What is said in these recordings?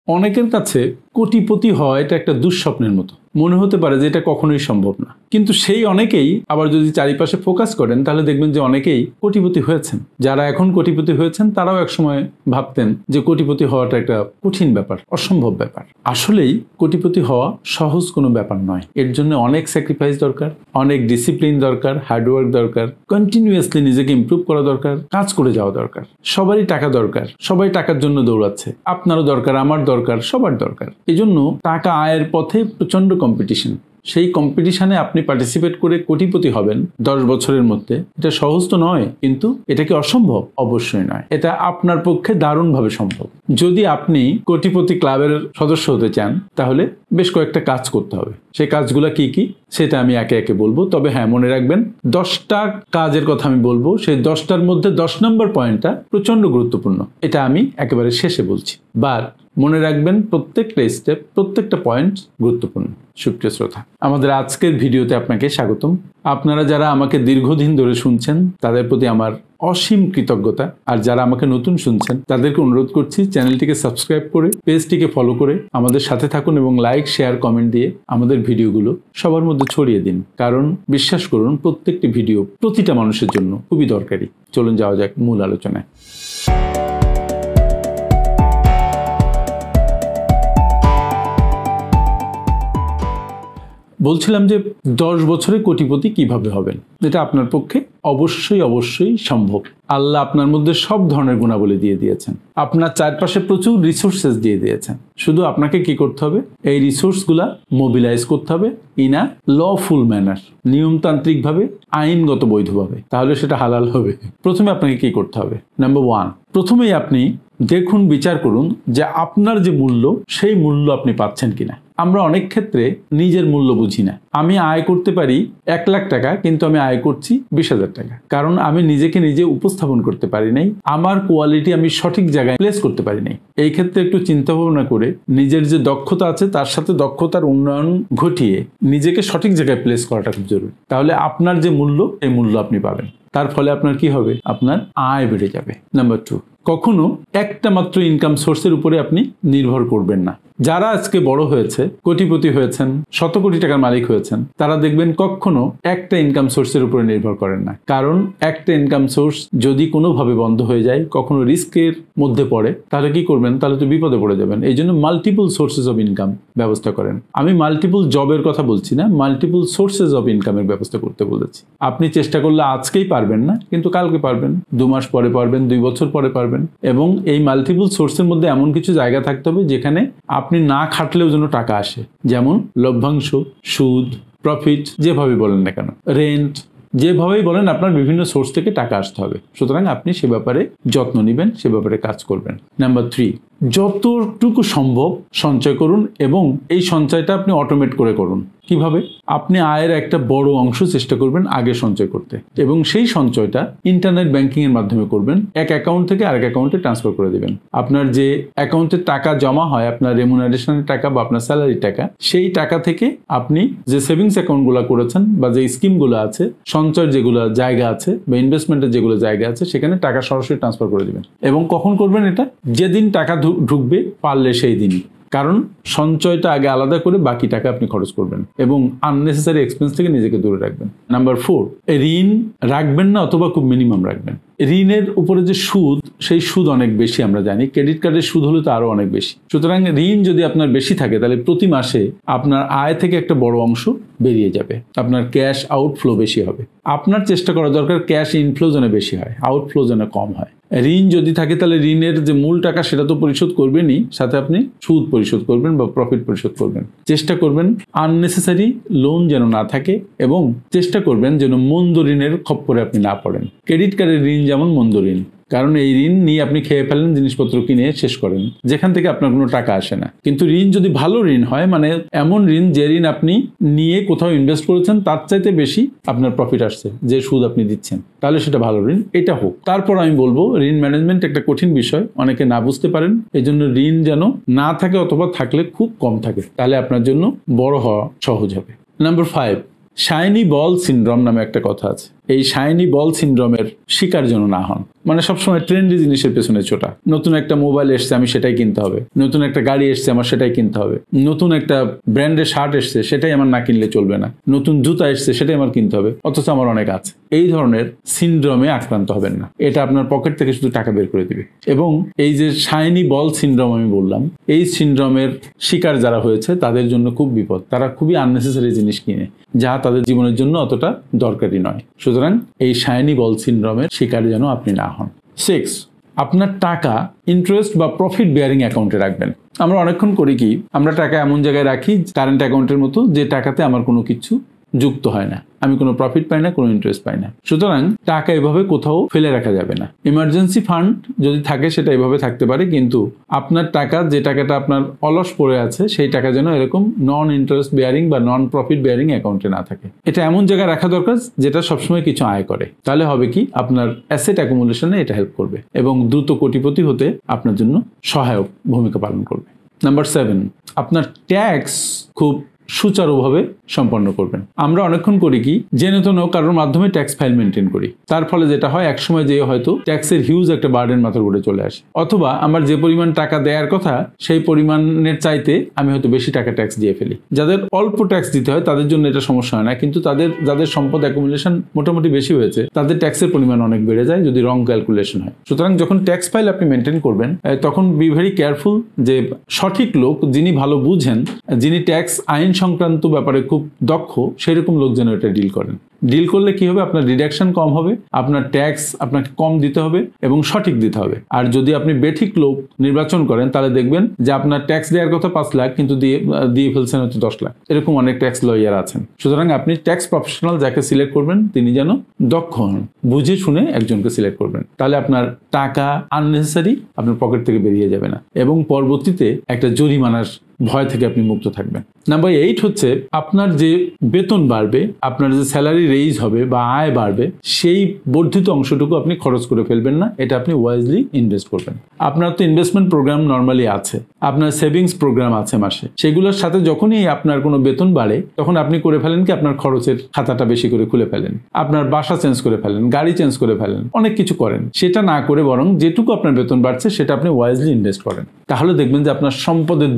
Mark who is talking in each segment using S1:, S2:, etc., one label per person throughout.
S1: অনেকের কাছে কোটিপতি হওয়া এটা একটা দুঃস্বপ্নের মতো মনে হতে পারে যে এটা কখনোই সম্ভব না, কিন্তু সেই অনেকেই আবার যদি চারিপাশে ফোকাস করেন তাহলে দেখবেন যে অনেকেই কোটিপতি হয়েছেন। যারা এখন কোটিপতি হয়েছেন তারাও একসময় ভাবতেন যে কোটিপতি হওয়াটা একটা কঠিন ব্যাপার, অসম্ভব ব্যাপার। আসলেই কোটিপতি হওয়া সহজ কোনো ব্যাপার নয়। এর জন্য অনেক স্যাক্রিফাইস দরকার, অনেক ডিসিপ্লিন দরকার, হার্ডওয়ার্ক দরকার, কন্টিনিউয়াসলি নিজেকে ইমপ্রুভ করা দরকার, কাজ করে যাওয়া দরকার। সবারই টাকা দরকার, সবাই টাকার জন্য দৌড়াচ্ছে। আপনারও দরকার, আমার দরকার, সবার দরকার। এই জন্য টাকা আয়ের পথে প্রচন্ড কম্পিটিশন। সেই কম্পিটিশনে আপনি পার্টিসিপেট করে কোটিপতি হবেন 10 বছরের মধ্যে, এটা সহজ তো নয়, কিন্তু এটা কি অসম্ভব? অবশ্যই নয়। এটা আপনার পক্ষে দারুণভাবে সম্ভব। যদি আপনি কোটিপতি ক্লাবের সদস্য হতে চান তাহলে বেশ কয়েকটা কাজ করতে হবে। সেই কাজগুলো কি কি সেটা আমি একে একে বলবো। তবে হ্যাঁ, মনে রাখবেন 10টা কাজের কথা আমি বলবো, সেই 10টার মধ্যে 10 নম্বর পয়েন্টটা প্রচন্ড গুরুত্বপূর্ণ। এটা আমি একেবারে শেষে বলছি, বাট মনে রাখবেন প্রত্যেকটা স্টেপ, প্রত্যেকটা পয়েন্ট গুরুত্বপূর্ণ। সুপ্রিয় শ্রোতা, আমাদের আজকের ভিডিওতে আপনাকে স্বাগতম। আপনারা যারা আমাকে দীর্ঘদিন ধরে শুনছেন তাদের প্রতি আমার অসীম কৃতজ্ঞতা। আর যারা আমাকে নতুন শুনছেন তাদেরকে অনুরোধ করছি চ্যানেলটিকে সাবস্ক্রাইব করে, পেজটিকে ফলো করে আমাদের সাথে থাকুন এবং লাইক, শেয়ার, কমেন্ট দিয়ে আমাদের ভিডিওগুলো সবার মধ্যে ছড়িয়ে দিন। কারণ বিশ্বাস করুন, প্রত্যেকটি ভিডিও প্রতিটা মানুষের জন্য খুবই দরকারি। চলুন যাওয়া যাক মূল আলোচনায়। বলছিলাম যে 10 বছরে কোটিপতি কিভাবে হবেন, এটা আপনার পক্ষে অবশ্যই সম্ভব। আল্লাহ আপনার মধ্যে সব ধরনের গুণাবলী দিয়ে দিয়েছেন, আপনার চারপাশে প্রচুর রিসোর্সেস দিয়ে দিয়েছেন। শুধু আপনাকে কি করতে হবে? এই রিসোর্সগুলা মোবিলাইজ করতে হবে ইন আ লফুল ম্যানার, নিয়মতান্ত্রিকভাবে, আইনগত বৈধভাবে, তাহলে সেটা হালাল হবে। প্রথমে আপনাকে কি করতে হবে? নাম্বার 1, প্রথমেই আপনি দেখুন, বিচার করুন যে আপনার যে মূল্য, সেই মূল্য আপনি পাচ্ছেন কিনা। আমরা অনেক ক্ষেত্রে নিজের মূল্য বুঝি না। আমি আয় করতে পারি 1 লাখ টাকা, কিন্তু আমি আয় করছি 20,000 টাকা, কারণ আমি নিজেকে নিজে উপস্থাপন করতে পারি নাই, আমার কোয়ালিটি আমি সঠিক জায়গায় প্লেস করতে পারি নাই। এই ক্ষেত্রে একটু চিন্তা ভাবনা করে নিজের যে দক্ষতা আছে তার সাথে দক্ষতার উন্নয়ন ঘটিয়ে নিজেকে সঠিক জায়গায় প্লেস করাটা খুব জরুরি। তাহলে আপনার যে মূল্য, এই মূল্য আপনি পাবেন। তার ফলে আপনার কি হবে? আপনার আয় বেড়ে যাবে। নাম্বার 2, কখনো একটা মাত্র ইনকাম সোর্সের উপরে আপনি নির্ভর করবেন না। যারা আজকে বড় হয়েছে, কোটিপতি হয়েছেন, শত কোটি টাকার মালিক হয়েছেন, তারা দেখবেন কখনো একটা ইনকাম সোর্সের উপরে নির্ভর করেন না। কারণ একটা ইনকাম সোর্স যদি কোনোভাবে বন্ধ হয়ে যায়, কখনো রিস্কের মধ্যে পড়ে, তাহলে কি করবেন? তাহলে তো বিপদে পড়ে যাবেন। এই জন্য মাল্টিপল সোর্সেস অফ ইনকাম ব্যবস্থা করেন। আমি মাল্টিপল জবের কথা বলছি না, মাল্টিপল সোর্সেস অফ ইনকামের ব্যবস্থা করতে বলেছি। আপনি চেষ্টা করলে আজকেই পারবেন না, কিন্তু কালকে পারবেন, 2 মাস পরে পারবেন, 2 বছর পরে পারবেন। এবং এই মাল্টিপল সোর্সের মধ্যে এমন কিছু জায়গা থাকতে হবে যেখানে আপনি না খাটলেও যেন টাকা আসে। যেমন লভ্যাংশ, সুদ, প্রফিট, যেভাবে বলেন না কেন, রেন্ট, যেভাবেই বলেন, আপনার বিভিন্ন সোর্স থেকে টাকা আসতে হবে। সুতরাং আপনি সে ব্যাপারে যত্ন নেবেন, সে ব্যাপারে কাজ করবেন। নাম্বার 3, যতটুকু সম্ভব সঞ্চয় করুন এবং এই সঞ্চয়টা আপনি অটোমেট করে করুন। কিভাবে? আপনি আয়ের একটা বড় অংশ চেষ্টা করবেন আগে সঞ্চয় করতে, এবং সেই সঞ্চয়টা ইন্টারনেট ব্যাংকিং এর মাধ্যমে করবেন। এক অ্যাকাউন্ট থেকে আরেক অ্যাকাউন্টে ট্রান্সফার করে দিবেন। আপনার যে অ্যাকাউন্টে টাকা জমা হয়, আপনার রেমুনারেশনের টাকা বা আপনার স্যালারির টাকা, সেই টাকা থেকে আপনি যে সেভিংস অ্যাকাউন্টগুলো করেছেন বা যে স্কিমগুলো আছে, সঞ্চয়ের যেগুলো জায়গা আছে বা ইনভেস্টমেন্টের যেগুলো জায়গা আছে, সেখানে টাকা সরাসরি ট্রান্সফার করে দিবেন। এবং কখন করবেন এটা? যেদিন টাকা ঢুকবে, পারলে সেই দিনই। কারণ সঞ্চয়টা আগে আলাদা করে বাকি টাকা আপনি খরচ করবেন এবং আননেসেসারি এক্সপেন্স থেকে নিজেকে দূরে রাখবেন। নাম্বার 4, ঋণ রাখবেন না, অথবা খুব মিনিমাম রাখবেন। ঋণের উপরে যে সুদ, সেই সুদ অনেক বেশি আমরা জানি। ক্রেডিট কার্ডের সুদ হলে তো আরো অনেক বেশি। সুতরাং ঋণ যদি আপনার বেশি থাকে, তাহলে প্রতি মাসে আপনার আয় থেকে একটা বড় অংশ বেরিয়ে যাবে, আপনার ক্যাশ আউটফ্লো বেশি হবে। আপনার চেষ্টা করা দরকার ক্যাশ ইনফ্লো যেন বেশি হয়, আউটফ্লো যেন কম হয়। ঋণ যদি থাকে তাহলে ঋণের যে মূল টাকা সেটা তো পরিশোধ করবেনই, সাথে আপনি সুদ পরিশোধ করবেন বা প্রফিট পরিশোধ করবেন। চেষ্টা করবেন আননেসেসারি লোন যেন না থাকে, এবং চেষ্টা করবেন যেন মন্দ ঋণের খপ্পরে আপনি না পড়েন। ক্রেডিট কার্ডের ঋণ যেমন মন্দ ঋণ, কারণ এই ঋণ নিয়ে আপনি খেয়ে ফেলেন, জিনিসপত্র কিনে শেষ করেন, যেখান থেকে আপনার কোনো টাকা আসে না। কিন্তু ঋণ যদি ভালো ঋণ হয়, মানে এমন ঋণ যে ঋণ আপনি নিয়ে কোথাও ইনভেস্ট করেছেন তার চাইতে বেশি আপনার প্রফিট আসছে, যে সুদ আপনি দিচ্ছেন, তাহলে সেটা ভালো ঋণ, এটা হোক। তারপর আমি বলবো, ঋণ ম্যানেজমেন্ট একটা কঠিন বিষয়, অনেকে না বুঝতে পারেন। এই জন্য ঋণ যেন না থাকে, অথবা থাকলে খুব কম থাকে, তাহলে আপনার জন্য বড় হওয়া সহজ হবে। নাম্বার 5, শাইনি বল সিনড্রোম নামে একটা কথা আছে। এই শাইনি বল সিনড্রোমের শিকার যেন না হন। মানে সবসময় ট্রেন্ডি জিনিসের পেছনে ছোটা, নতুন একটা মোবাইল এসছে আমি সেটাই কিনতে হবে, নতুন একটা গাড়ি এসছে আমার সেটাই কিনতে হবে, নতুন একটা ব্র্যান্ডের শার্ট এসছে সেটাই আমার না কিনলে চলবে না, নতুন জুতা এসছে সেটাই আমার কিনতে হবে, অথচ আমার অনেক আছে। এই ধরনের সিনড্রোমে আক্রান্ত হবেন না, এটা আপনার পকেট থেকে শুধু টাকা বের করে দিবে। এবং এই যে শাইনি বল সিনড্রোম আমি বললাম, এই সিনড্রোমের শিকার যারা হয়েছে তাদের জন্য খুব বিপদ। তারা খুবই আননেসেসারি জিনিস কিনে যা তাদের জীবনের জন্য অতটা দরকারি নয়। সুতরাং এই শাইনি বল সিনড্রোমের শিকার যেন আপনি না হন। 6, আপনার টাকা ইন্টারেস্ট বা প্রফিট বেয়ারিং অ্যাকাউন্টে রাখবেন। আমরা অনেকক্ষণ করি কি, আমরা টাকা এমন জায়গায় রাখি কারেন্ট অ্যাকাউন্টের মতো, যে টাকাতে আমার কোনো কিছু যুক্ত হয় না, আমি কোনো প্রফিট পাই না, কোনো ইন্টারেস্ট পাই না। সুতরাং টাকা এভাবে কোথাও ফেলে রাখা যাবে না। ইমার্জেন্সি ফান্ড যদি থাকে সেটা এভাবে থাকতে পারে, কিন্তু আপনার টাকা, যে টাকাটা আপনার অলস পড়ে আছে, সেই টাকা যেন এরকম নন ইন্টারেস্ট বেয়ারিং বা নন প্রফিট বেয়ারিং অ্যাকাউন্টে না থাকে। এটা এমন জায়গায় রাখা দরকার যেটা সবসময় কিছু আয় করে। তাহলে হবে কি, আপনার অ্যাসেট অ্যাকুমুলেশনে এটা হেল্প করবে এবং দ্রুত কোটিপতি হতে আপনার জন্য সহায়ক ভূমিকা পালন করবে। নাম্বার 7, আপনার ট্যাক্স খুব সুচারুভাবে সম্পন্ন করবেন। আমরা অনেকক্ষণ করি কি, জেনে তো কারোর মাধ্যমে ট্যাক্স ফাইল মেনটেন করি, তার ফলে যেটা হয় একসময় যে হয়তো ট্যাক্সের হিউজ একটা বার্ডেন মাথার উপরে চলে আসে, অথবা আমার যে পরিমাণ টাকা দেওয়ার কথা সেই পরিমাণের চাইতে আমি হয়তো বেশি টাকা ট্যাক্স দিয়ে ফেলি। যাদের অল্প ট্যাক্স দিতে হয় তাদের জন্য এটা সমস্যা হয় না, কিন্তু যাদের সম্পদ অ্যাকুমুলেশন মোটামুটি বেশি হয়েছে তাদের ট্যাক্সের পরিমাণ অনেক বেড়ে যায় যদি রং ক্যালকুলেশন হয়। সুতরাং যখন ট্যাক্স ফাইল আপনি মেনটেন করবেন তখন বি ভেরি কেয়ারফুল যে সঠিক লোক, যিনি ভালো বুঝেন, যিনি ট্যাক্স আইন সংক্রান্ত ব্যাপারে খুব দক্ষ, সেরকম লোক যেন এটা ডিল করেন। ডিল করলে কি হবে, আপনার ডিডাকশন কম হবে, আপনার ট্যাক্স আপনাকে কম দিতে হবে এবং সঠিক দিতে হবে। আর যদি আপনি বেঠিক লোক নির্বাচন করেন তাহলে দেখবেন যে আপনার ট্যাক্স দেওয়ার কথা 5 লাখ কিন্তু দিয়ে ফেলছেন হচ্ছে 10 লাখ। এরকম অনেক ট্যাক্স লয়ার আছেন। সুতরাং আপনি ট্যাক্স প্রফেশনাল যাকে সিলেক্ট করবেন তিনি যেন দক্ষ হন, বুঝে শুনে একজনকে সিলেক্ট করবেন। তাহলে আপনার টাকা আননেসেসারি আপনার পকেট থেকে বেরিয়ে যাবে না এবং পরবর্তীতে একটা জরিমানার ভয় থেকে আপনি মুক্ত থাকবেন। নাম্বার 8 হচ্ছে, আপনার যে বেতন বাড়বে, আপনার যে স্যালারি রেইজ হবে বা আয় বাড়বে, সেই বর্ধিত অংশটুকু আপনি খরচ করে ফেলবেন না, এটা আপনি ওয়াইজলি ইনভেস্ট করবেন। আপনার তো ইনভেস্টমেন্ট প্রোগ্রাম নর্মালি আছে, আপনার সেভিংস প্রোগ্রাম আছে মাসে, সেগুলোর সাথে যখনই আপনার কোনো বেতন বাড়ে তখন আপনি করে ফেলেন কি, আপনার খরচের খাতাটা বেশি করে খুলে ফেলেন, আপনার বাসা চেঞ্জ করে ফেলেন, গাড়ি চেঞ্জ করে ফেলেন, অনেক কিছু করেন। সেটা না করে বরং যেটুকু আপনার বেতন বাড়ছে সেটা আপনি ওয়াইজলি ইনভেস্ট করেন। তাহলে দেখবেন যে আপনার সম্পদের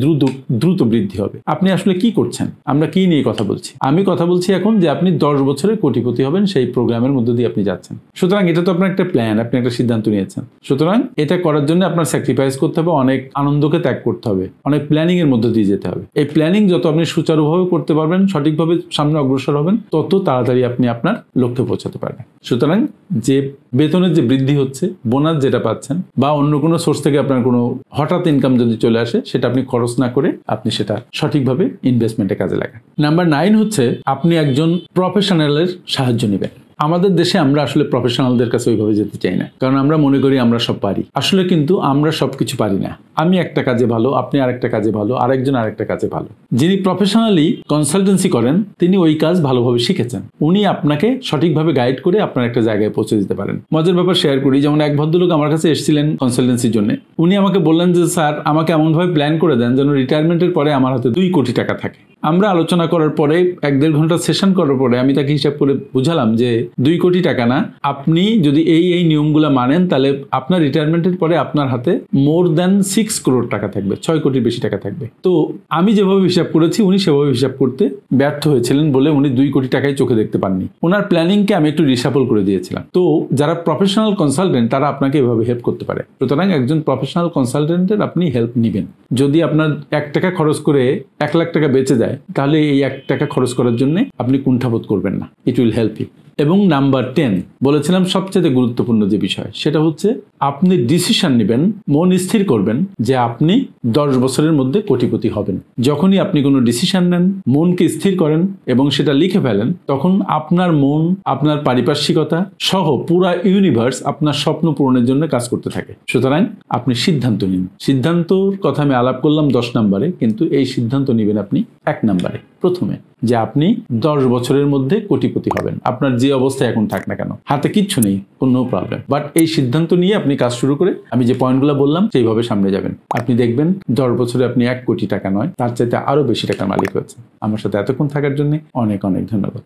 S1: দ্রুত বৃদ্ধি হবে। আপনি আসলে কি করছেন, আমরা কি নিয়ে কথা বলছি? আমি কথা বলছি এখন যে আপনি 10 বছরে কোটিপতি হবেন, সেই প্রোগ্রামের মধ্যে দিয়ে আপনি যাচ্ছেন। সুতরাং এটা তো আপনার একটা প্ল্যান, আপনি একটা সিদ্ধান্ত নিয়েছেন। সুতরাং এটা করার জন্য আপনার স্যাক্রিফাইস করতে হবে, অনেক আনন্দকে ত্যাগ করতে হবে, অনেক প্ল্যানিং এর মধ্যে দিয়ে যেতে হবে। এই প্ল্যানিং যত আপনি সুচারুভাবে করতে পারবেন, সঠিকভাবে সামনে অগ্রসর হবেন, তত তাড়াতাড়ি আপনি আপনার লক্ষ্যে পৌঁছাতে পারবেন। সুতরাং যে বেতনের যে বৃদ্ধি হচ্ছে, বোনাস যেটা পাচ্ছেন বা অন্য কোনো সোর্স থেকে আপনার কোনো হঠাৎ ইনকাম যদি চলে আসে, সেটা আপনি খরচ না করে আপনি সেটা সঠিকভাবে ইনভেস্টমেন্টে কাজে লাগান। নাম্বার 9 হচ্ছে, আপনি একজন প্রফেশনালের সাহায্য নেবেন। আমাদের দেশে আমরা আসলে প্রফেশনালদের কাছে ওইভাবে যেতে চাই না, কারণ আমরা মনে করি আমরা সব পারি। আসলে কিন্তু আমরা সবকিছু পারি না। আমি একটা কাজে ভালো, আপনি আরেকটা কাজে ভালো, আরেকজন আরেকটা কাজে ভালো। যিনি প্রফেশনালি কনসালটেন্সি করেন তিনি ওই কাজ ভালোভাবে শিখেছেন, উনি আপনাকে সঠিকভাবে গাইড করে আপনার একটা জায়গায় পৌঁছে দিতে পারেন। মজার ব্যাপার শেয়ার করি, যেমন এক ভদ্রলোক আমার কাছে এসেছিলেন কনসালটেন্সির জন্য। উনি আমাকে বললেন যে স্যার, আমাকে এমনভাবে প্ল্যান করে দেন যেন রিটায়ারমেন্টের পরে আমার হাতে 2 কোটি টাকা থাকে। আমরা আলোচনা করার পরে 1-1.5 ঘন্টা সেশন করার পরে আমি তাকে হিসাব করে বুঝালাম যে 2 কোটি টাকা না, আপনি যদি এই নিয়মগুলো মানেন তাহলে আপনার রিটায়ারমেন্টের পরে আপনার হাতে মোর দ্যান 6 করোড় টাকা থাকবে, 6 কোটির বেশি টাকা থাকবে। তো আমি যেভাবে হিসাব করেছি উনি সেভাবে হিসাব করতে ব্যর্থ হয়েছিলেন বলে উনি 2 কোটি টাকাই চোখে দেখতে পাননি। ওনার প্ল্যানিংকে আমি একটু রিসাফল করে দিয়েছিলাম। তো যারা প্রফেশনাল কনসালটেন্ট তারা আপনাকে এভাবে হেল্প করতে পারে। সুতরাং একজন প্রফেশনাল কনসালটেন্টের আপনি হেল্প নেবেন। যদি আপনার 1 টাকা খরচ করে 1 লাখ টাকা বেঁচে যায়, তাহলে এই 1 টাকা খরচ করার জন্য আপনি কুণ্ঠাবোধ করবেন না। It will help you. এবং নাম্বার 10 বলেছিলাম সবচেয়ে গুরুত্বপূর্ণ যে বিষয়, সেটা হচ্ছে আপনি ডিসিশন নেবেন, মন স্থির করবেন যে আপনি 10 বছরের মধ্যে কোটিপতি হবেন। যখনই আপনি কোনো ডিসিশন নেন, মনকে স্থির করেন এবং সেটা লিখে ফেলেন, তখন আপনার মন, আপনার পারিপার্শ্বিকতা সহ পুরা ইউনিভার্স আপনার স্বপ্ন পূরণের জন্য কাজ করতে থাকে। সুতরাং আপনি সিদ্ধান্ত নিন। সিদ্ধান্তর কথা আমি আলাপ করলাম 10 নম্বরে, কিন্তু এই সিদ্ধান্ত নেবেন আপনি 1 নম্বরে, প্রথমে, যে আপনি 10 বছরের মধ্যে কোটিপতি হবেন। আপনার যে অবস্থায় এখন থাক না কেন, হাতে কিচ্ছু নেই, কোনো প্রবলেম, বাট এই সিদ্ধান্ত নিয়ে আপনি কাজ শুরু করে আমি যে পয়েন্টগুলো বললাম সেইভাবে সামনে যাবেন। আপনি দেখবেন 10 বছরে আপনি 1 কোটি টাকা নয়, তার চাইতে আরো বেশি টাকার মালিক হয়েছে। আমার সাথে এতক্ষণ থাকার জন্য অনেক অনেক ধন্যবাদ।